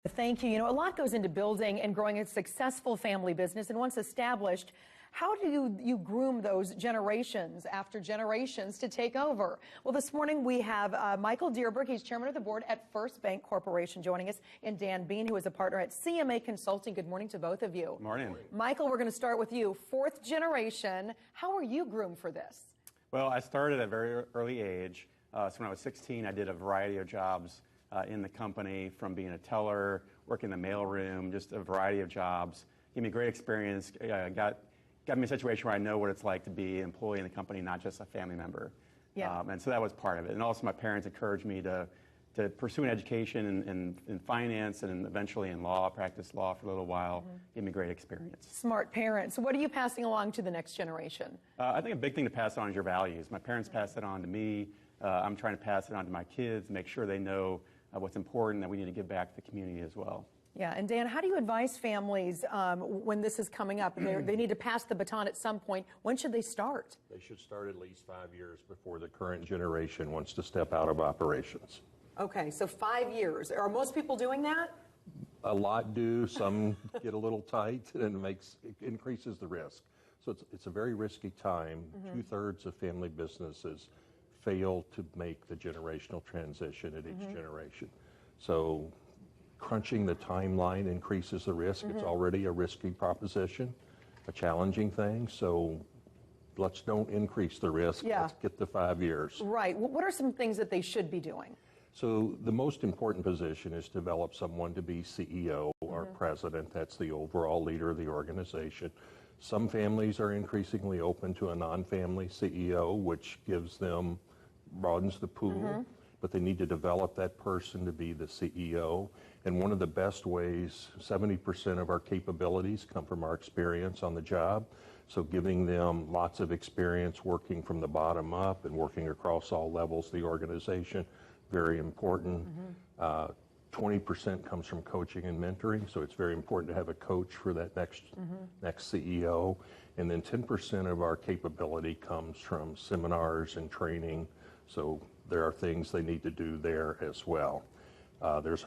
Thank you. You know, a lot goes into building and growing a successful family business, and once established, how do you groom those generations after generations to take over? Well, this morning we have Michael Dierberg. He's chairman of the board at First Bank Corporation joining us, and Dan Bean, who is a partner at CMA Consulting. Good morning to both of you. Good morning. Michael, we're going to start with you. Fourth generation. How are you groomed for this? Well, I started at a very early age. So when I was 16, I did a variety of jobs in the company, from being a teller, working in the mailroom, just a variety of jobs. Gave me a great experience. Got me in a situation where I know what it's like to be an employee in the company, not just a family member. Yeah. And so that was part of it. And also my parents encouraged me to pursue an education in finance and eventually in law, practice law for a little while. Gave me a great experience. Smart parents. What are you passing along to the next generation? I think a big thing to pass on is your values. My parents passed it on to me. I'm trying to pass it on to my kids, make sure they know what's important, that we need to give back to the community as well. Yeah, and Dan, how do you advise families when this is coming up? They need to pass the baton at some point. When should they start? They should start at least 5 years before the current generation wants to step out of operations. Okay, so 5 years. Are most people doing that? A lot do. Some get a little tight, and it increases the risk. So it's a very risky time. 2/3 of family businesses fail to make the generational transition at each generation. So crunching the timeline increases the risk. It's already a risky proposition, a challenging thing. So let's don't increase the risk. Yeah. Let's get the 5 years. Right. What are some things that they should be doing? So the most important position is to develop someone to be CEO or president. That's the overall leader of the organization. Some families are increasingly open to a non-family CEO, which broadens the pool, but they need to develop that person to be the CEO. And one of the best ways, 70% of our capabilities come from our experience on the job. So giving them lots of experience working from the bottom up and working across all levels of the organization, very important. 20% comes from coaching and mentoring, so it's very important to have a coach for that next CEO. And then 10% of our capability comes from seminars and training, so there are things they need to do there as well. There's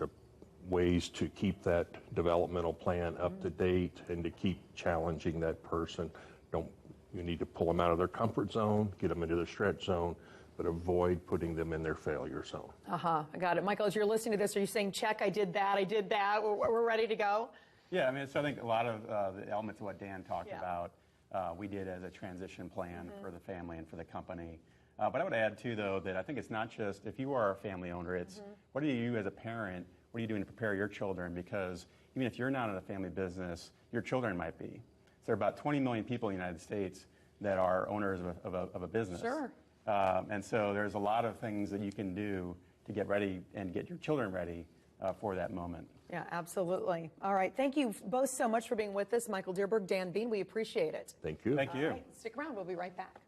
ways to keep that developmental plan up to date and to keep challenging that person. You need to pull them out of their comfort zone, get them into the stretch zone, but avoid putting them in their failure zone. I got it. Michael, as you're listening to this, are you saying, check, I did that, we're ready to go? Yeah, I mean, so I think a lot of the elements of what Dan talked about, we did as a transition plan for the family and for the company. But I would add, too, though, that I think it's not just if you are a family owner, it's what do you as a parent, what are you doing to prepare your children? Because even if you're not in a family business, your children might be. So there are about 20 million people in the United States that are owners of a business. Sure. And so there's a lot of things that you can do to get ready and get your children ready for that moment. Yeah, absolutely. All right. Thank you both so much for being with us. Michael Dierberg, Dan Bean, we appreciate it. Thank you. Thank you. All right, stick around. We'll be right back.